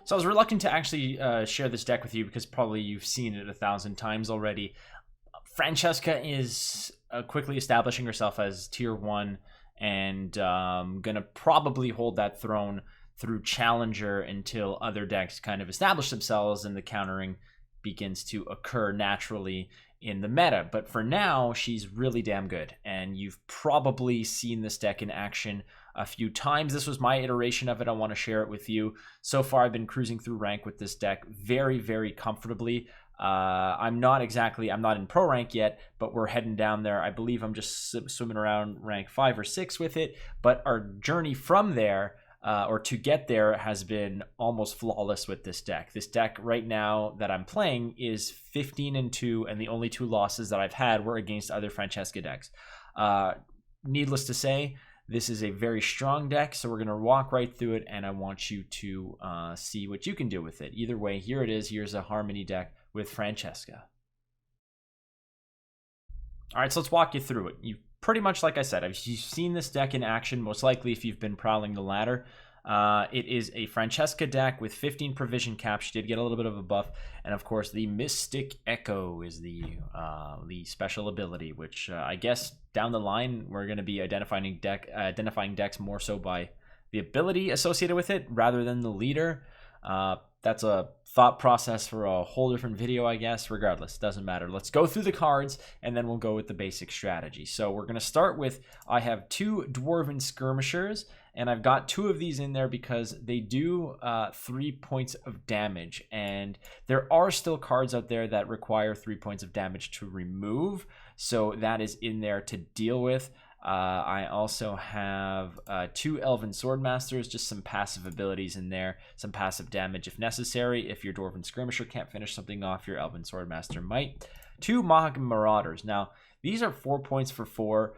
So I was reluctant to actually share this deck with you because probably you've seen it 1,000 times already. Francesca is quickly establishing herself as tier 1 and gonna probably hold that throne through Challenger until other decks kind of establish themselves and the countering begins to occur naturally in the meta. But for now, she's really damn good, and you've probably seen this deck in action a few times. This was my iteration of it. I want to share it with you. So far, I've been cruising through rank with this deck very, very comfortably. I'm not in pro rank yet, but we're heading down there. I believe I'm just swimming around rank 5 or 6 with it, but our journey from there or to get there has been almost flawless with this deck. This deck right now that I'm playing is 15-2, and the only 2 losses that I've had were against other Francesca decks. Needless to say, this is a very strong deck, so we're going to walk right through it, and I want you to see what you can do with it. Either way, here it is. Here's a HARM-ony deck with Francesca. All right, so let's walk you through it. You pretty much, like I said, you've seen this deck in action, most likely if you've been prowling the ladder. It is a Francesca deck with 15 provision cap. She did get a little bit of a buff, and of course the Mystic Echo is the special ability, which I guess down the line we're going to be identifying decks more so by the ability associated with it rather than the leader. That's a thought process for a whole different video, I guess. Regardless, doesn't matter. Let's go through the cards, and then we'll go with the basic strategy. So we're going to start with, I have 2 Dwarven Skirmishers, and I've got 2 of these in there because they do 3 points of damage. And there are still cards out there that require 3 points of damage to remove, so that is in there to deal with. I also have 2 Elven Swordmasters, just some passive abilities in there, some passive damage if necessary. If your Dwarven Skirmisher can't finish something off, your Elven Swordmaster might. 2 Mahag Marauders. Now, these are 4 points for 4,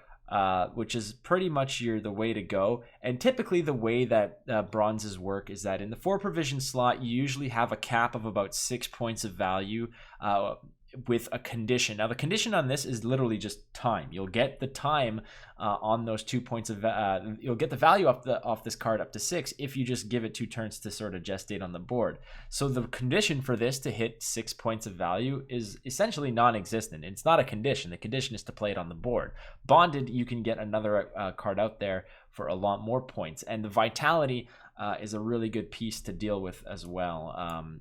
which is pretty much the way to go. And typically the way that bronzes work is that in the 4 provision slot, you usually have a cap of about 6 points of value with a condition. Now the condition on this is literally just time. You'll get the time on those 2 points of you'll get the value off this card up to 6 if you just give it 2 turns to sort of gestate on the board. So the condition for this to hit 6 points of value is essentially non-existent. It's not a condition. The condition is to play it on the board. Bonded, you can get another card out there for a lot more points, and the vitality is a really good piece to deal with as well.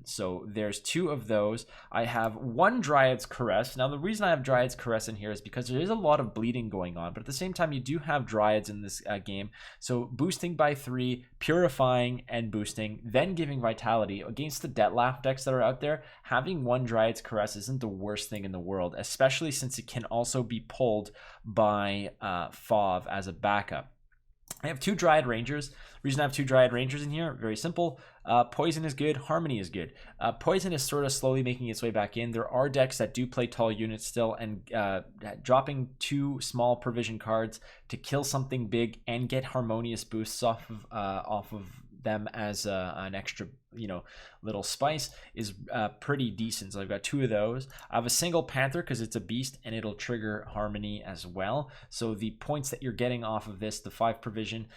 So there's 2 of those. I have 1 Dryad's Caress. Now the reason I have Dryad's Caress in here is because there is a lot of bleeding going on, but at the same time you do have Dryads in this game. So boosting by 3, purifying and boosting, then giving vitality against the Dettlaff decks that are out there. Having 1 Dryad's Caress isn't the worst thing in the world, especially since it can also be pulled by Fauve as a backup. I have 2 Dryad Rangers. The reason I have 2 Dryad Rangers in here, very simple. Poison is good. HARM-ony is good. Poison is sort of slowly making its way back in. There are decks that do play tall units still, and dropping 2 small provision cards to kill something big and get harmonious boosts off of them as an extra little spice is pretty decent. So I've got 2 of those. I have a single Panther because it's a beast and it'll trigger HARM-ony as well. So the points that you're getting off of this, the 5 provision,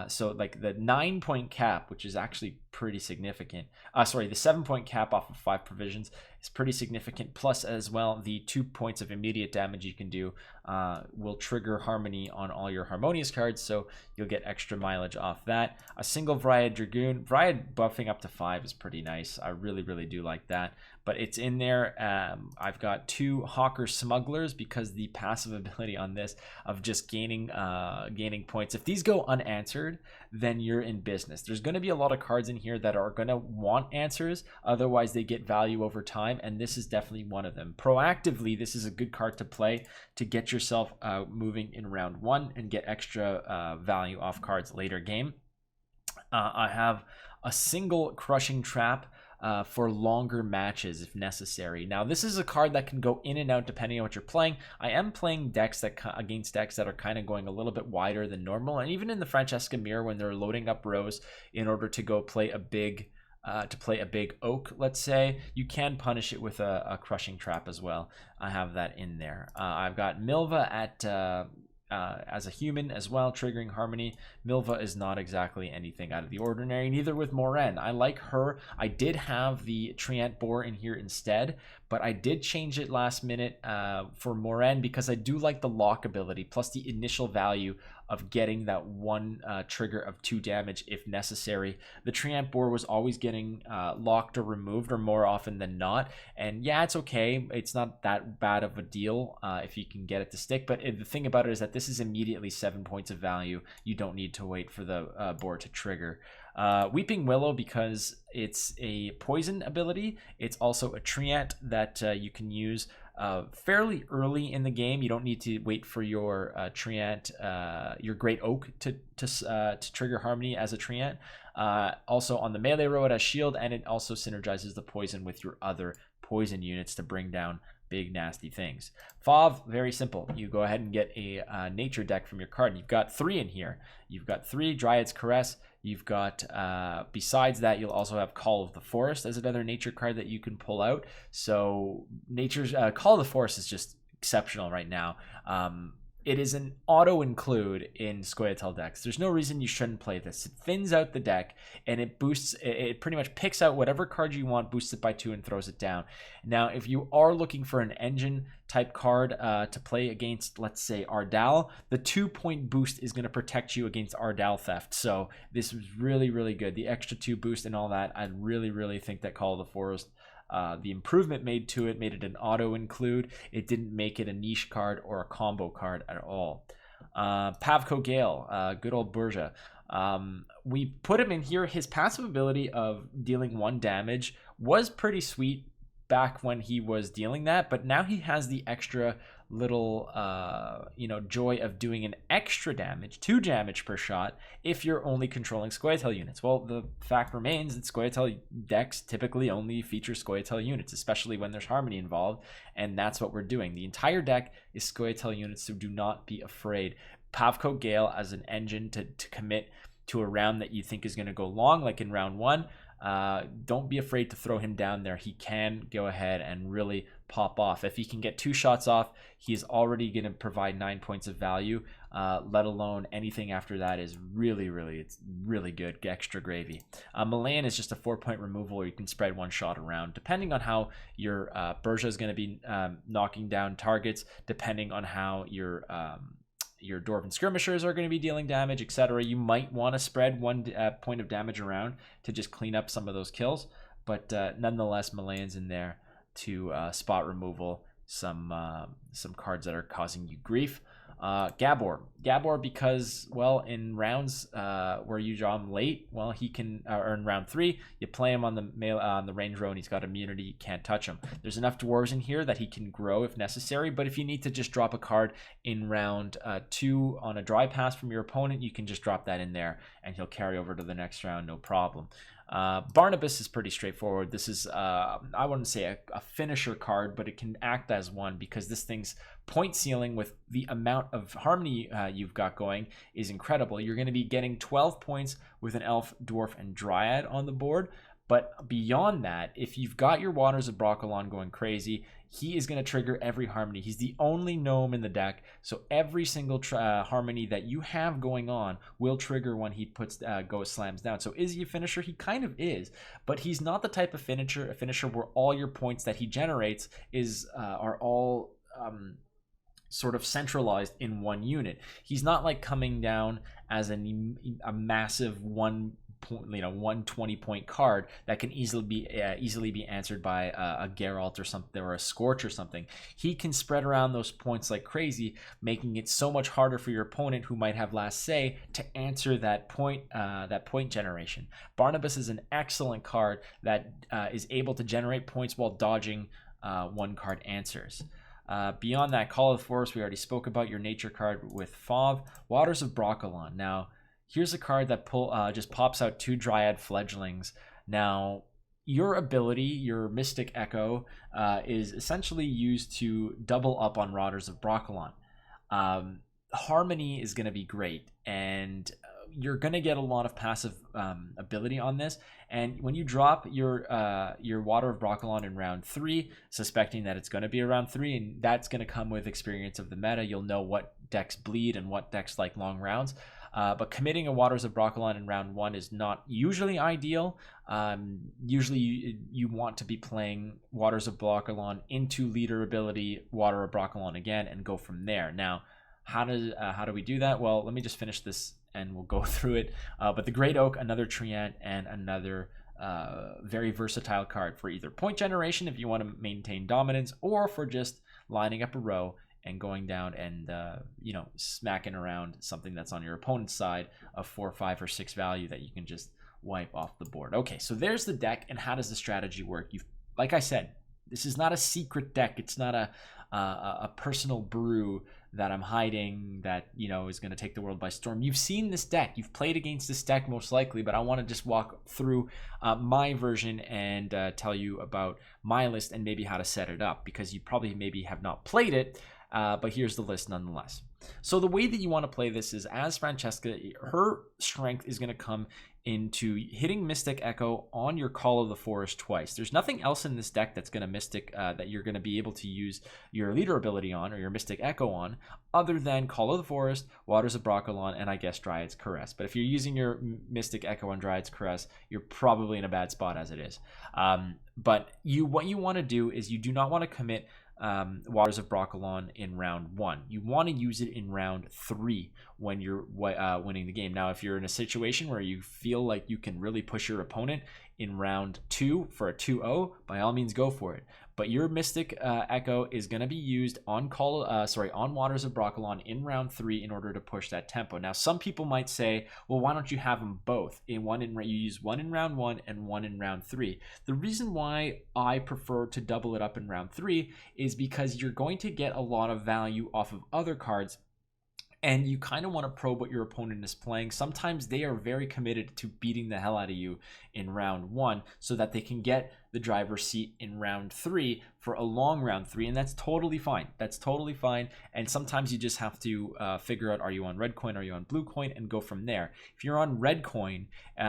so like the 9-point cap, which is actually pretty significant. Sorry, the 7-point cap off of 5 provisions is pretty significant. Plus as well, the 2 points of immediate damage you can do will trigger HARM-ony on all your harmonious cards, so you'll get extra mileage off that. A single Dryad Dragoon. Dryad buffing up to 5 is pretty nice. I really, really do like that. But it's in there. I've got 2 Hawker Smugglers because the passive ability on this of just gaining points. If these go unanswered, then you're in business. There's going to be a lot of cards in here that are going to want answers. Otherwise, they get value over time, and this is definitely one of them. Proactively, this is a good card to play to get yourself moving in round 1 and get extra value off cards later game. I have a single Crushing Trap for longer matches if necessary. Now this is a card that can go in and out depending on what you're playing. I am playing decks against decks that are kind of going a little bit wider than normal, and even in the Francesca mirror when they're loading up rows in order to go play a big oak, let's say, you can punish it with a Crushing Trap as well. I have that in there. I've got Milva at as a human as well, triggering Harmony. Milva is not exactly anything out of the ordinary, neither with Moraine. I like her. I did have the Treant Boar in here instead, but I did change it last minute for Moraine because I do like the lock ability, plus the initial value of getting that one trigger of 2 damage if necessary. The Treant Boar was always getting locked or removed, or more often than not, and yeah, it's okay. It's not that bad of a deal if you can get it to stick, but the thing about it is that this is immediately 7 points of value. You don't need to wait for the boar to trigger. Weeping Willow, because it's a poison ability, it's also a Treant that you can use fairly early in the game. You don't need to wait for your Treant, your Great Oak to trigger Harmony as a Treant. Also on the melee row, it has shield, and it also synergizes the poison with your other poison units to bring down big nasty things. Fauve, very simple. You go ahead and get a nature deck from your card. You've got 3 in here. You've got 3 Dryad's Caress. You've got, besides that, you'll also have Call of the Forest as another nature card that you can pull out. So nature's Call of the Forest is just exceptional right now. It is an auto include in Scoia'tael decks. There's no reason you shouldn't play this. It thins out the deck, and it boosts. It pretty much picks out whatever card you want, boosts it by 2, and throws it down. Now, if you are looking for an engine type card to play against, let's say, Ardal, the 2-point boost is going to protect you against Ardal theft. So this was really, really good. The extra 2 boost and all that. I really, really think that Call of the Forest, the improvement made to it made it an auto include. It didn't make it a niche card or a combo card at all. Pavko Gale, good old Burja. We put him in here. His passive ability of dealing 1 damage was pretty sweet back when he was dealing that, but now he has the extra little joy of doing an extra damage, 2 damage per shot, if you're only controlling Scoia'tael units. Well, the fact remains that Scoia'tael decks typically only feature Scoia'tael units, especially when there's Harmony involved, and that's what we're doing. The entire deck is Scoia'tael units, so do not be afraid. Pavko Gale as an engine to commit to a round that you think is going to go long, like in round 1. Don't be afraid to throw him down there. He can go ahead and really pop off. If he can get 2 shots off, he's already going to provide 9 points of value, let alone anything after that is it's really good, extra gravy. Milan is just a 4-point removal, or you can spread 1 shot around, depending on how your Burja is going to be knocking down targets, depending on how your Dwarven Skirmishers are going to be dealing damage, etc. You might want to spread 1 point of damage around to just clean up some of those kills, but nonetheless, Milan's in there to spot removal some cards that are causing you grief. Gabor because, well, in rounds where you draw him late, well, he can, or in round 3 you play him on the range row and he's got immunity, you can't touch him. There's enough dwarves in here that he can grow if necessary, but if you need to just drop a card in round 2 on a dry pass from your opponent, you can just drop that in there and he'll carry over to the next round, no problem. Barnabas is pretty straightforward. This is I wouldn't say a finisher card, but it can act as one, because this thing's point ceiling with the amount of Harmony you've got going is incredible. You're going to be getting 12 points with an Elf, Dwarf, and Dryad on the board, but beyond that, if you've got your Waters of Brokilon going crazy, he is going to trigger every Harmony. He's the only gnome in the deck, so every single Harmony that you have going on will trigger when he puts slams down. So is he a finisher? He kind of is, but he's not the type of finisher where all your points that he generates are all sort of centralized in one unit. He's not like coming down as a massive 120 point card that can easily be answered by a Geralt or something, or a Scorch or something. He can spread around those points like crazy, making it so much harder for your opponent, who might have last say, to answer that point generation. Barnabas is an excellent card that is able to generate points while dodging 1 card answers. Beyond that, Call of the Forest, we already spoke about. Your nature card with Fauve. Waters of Brokilon. Now, here's a card that just pops out 2 Dryad Fledglings. Now, your ability, your Mystic Echo, is essentially used to double up on Waters of Brokilon. Harmony is going to be great, and you're gonna get a lot of passive ability on this. And when you drop your Water of Brokilon in round 3, suspecting that it's gonna be around 3, and that's gonna come with experience of the meta, you'll know what decks bleed and what decks like long rounds. But committing a Waters of Brokilon in round 1 is not usually ideal. Usually you want to be playing Waters of Brokilon into leader ability, Water of Brokilon again, and go from there. Now, how do we do that? Well, let me just finish this and we'll go through it. But the Great Oak, another Treant, and another very versatile card for either point generation if you want to maintain dominance, or for just lining up a row and going down and smacking around something that's on your opponent's side of 4, 5, or 6 value that you can just wipe off the board. Okay, so there's the deck, and how does the strategy work? Like I said, this is not a secret deck. It's not a personal brew that I'm hiding that is going to take the world by storm. You've seen this deck. You've played against this deck most likely, but I want to just walk through my version and tell you about my list and maybe how to set it up, because you probably maybe have not played it. But here's the list nonetheless. So the way that you want to play this is, as Francesca, her strength is going to come into hitting Mystic Echo on your Call of the Forest twice. There's nothing else in this deck that's going to Mystic that you're going to be able to use your leader ability on, or your Mystic Echo on, other than Call of the Forest, Waters of Brokilon, and I guess Dryad's Caress. But if you're using your Mystic Echo on Dryad's Caress, you're probably in a bad spot as it is. But what you want to do is, you do not want to commit Waters of Brokilon in round 1. You want to use it in round 3 when you're winning the game. Now, if you're in a situation where you feel like you can really push your opponent in round 2 for a 2-0, by all means go for it. But your Mystic Echo is going to be used on Waters of Brokilon in round 3 in order to push that tempo. Now, some people might say, well, why don't you have them both? You use one in round 1 and one in round 3. The reason why I prefer to double it up in round 3 is because you're going to get a lot of value off of other cards, and you kind of want to probe what your opponent is playing. Sometimes they are very committed to beating the hell out of you in round 1 so that they can get the driver's seat in round 3 for a long round 3, and that's totally fine. That's totally fine. And sometimes you just have to figure out, are you on red coin, are you on blue coin, and go from there. If you're on red coin,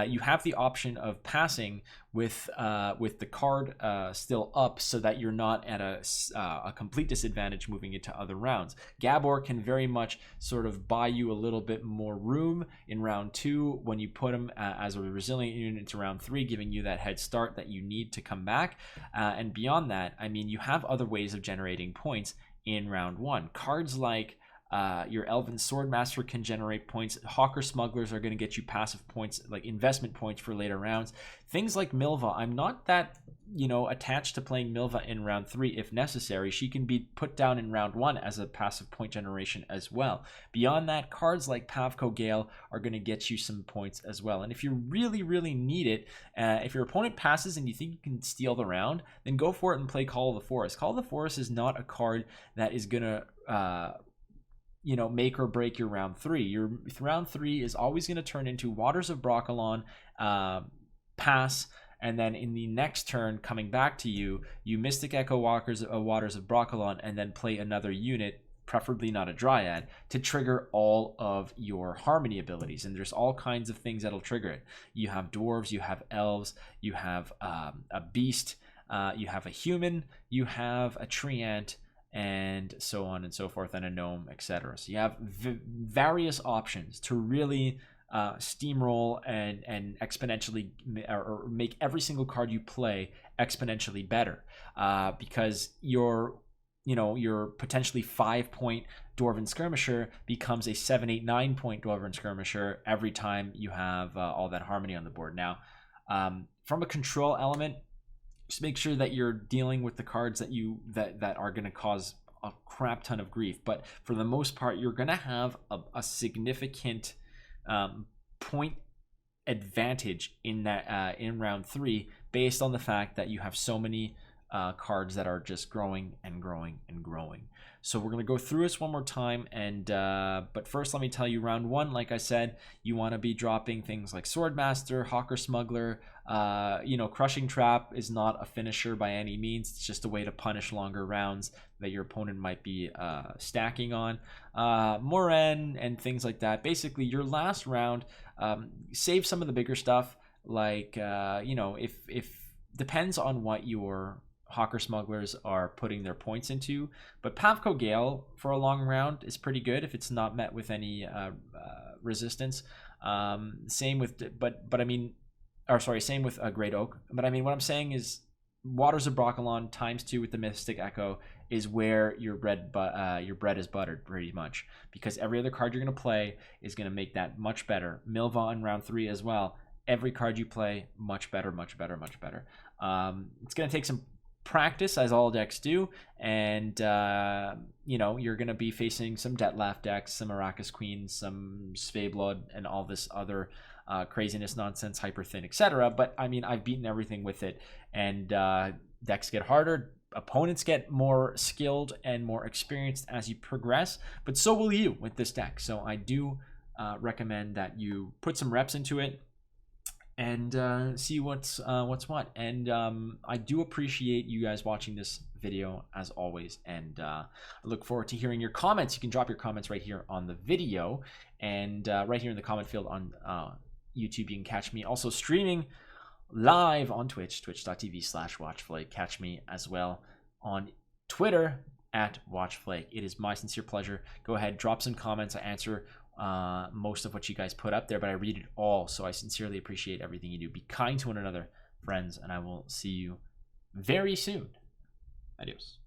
you have the option of passing with the card still up, so that you're not at a complete disadvantage moving into other rounds. Gabor can very much sort of buy you a little bit more room in round 2 when you put him as a resilient unit into round 3, giving you that head start that you need to come back. And beyond that, I mean, you have other ways of generating points in round 1. Cards like your Elven Swordmaster can generate points. Hawker Smugglers are going to get you passive points, like investment points for later rounds. Things like Milva, I'm not that attached to playing Milva in round 3 if necessary. She can be put down in round 1 as a passive point generation as well. Beyond that, cards like Pavko Gale are going to get you some points as well. And if you really, really need it, if your opponent passes and you think you can steal the round, then go for it and play Call of the Forest. Call of the Forest is not a card that is going to make or break your round 3. Your round 3 is always going to turn into Waters of Brokilon, pass, and then in the next turn, coming back to you, you Mystic Echo Waters of Brokilon, and then play another unit, preferably not a Dryad, to trigger all of your Harmony abilities. And there's all kinds of things that'll trigger it. You have dwarves, you have elves, you have a beast, you have a human, you have a treant, and so on and so forth, and a gnome, etc. So you have various options to really steamroll and exponentially, or make every single card you play exponentially better, because your potentially 5-point Dwarven Skirmisher becomes a 7, 8, 9-point Dwarven Skirmisher every time you have all that harmony on the board. Now, from a control element, just make sure that you're dealing with the cards that are going to cause a crap ton of grief. But for the most part, you're going to have a significant point advantage in that in round 3, based on the fact that you have so many cards that are just growing and growing and growing. So we're going to go through this one more time. And but first, let me tell you, round one, like I said, you want to be dropping things like Swordmaster, Hawker Smuggler. Crushing Trap is not a finisher by any means. It's just a way to punish longer rounds that your opponent might be stacking on. Moren and things like that. Basically, your last round, save some of the bigger stuff. Like, if depends on what your Hawker Smugglers are putting their points into. But Pavko Gale for a long round is pretty good if it's not met with any resistance. Same with, same with Great Oak. But I mean, what I'm saying is Waters of Broccolon ×2 with the Mystic Echo is where your bread is buttered pretty much, because every other card you're going to play is going to make that much better. Milva in round 3 as well. Every card you play, much better, much better, much better. It's going to take some practice, as all decks do, and you're going to be facing some Dettlaff decks, some Arrakis Queens, some Sveiblood, and all this other craziness, nonsense, hyper thin, etc. But I mean, I've beaten everything with it, and decks get harder, opponents get more skilled and more experienced as you progress, but so will you with this deck. So I do recommend that you put some reps into it and see what's what. And I do appreciate you guys watching this video as always, and I look forward to hearing your comments. You can drop your comments right here on the video, and right here in the comment field on YouTube. You can catch me also streaming live on Twitch, twitch.tv/watchflake. Catch me as well on Twitter @watchflake. It is my sincere pleasure. Go ahead, drop some comments. I answer most of what you guys put up there, but I read it all, so I sincerely appreciate everything you do. Be kind to one another, friends, and I will see you very soon. Adios.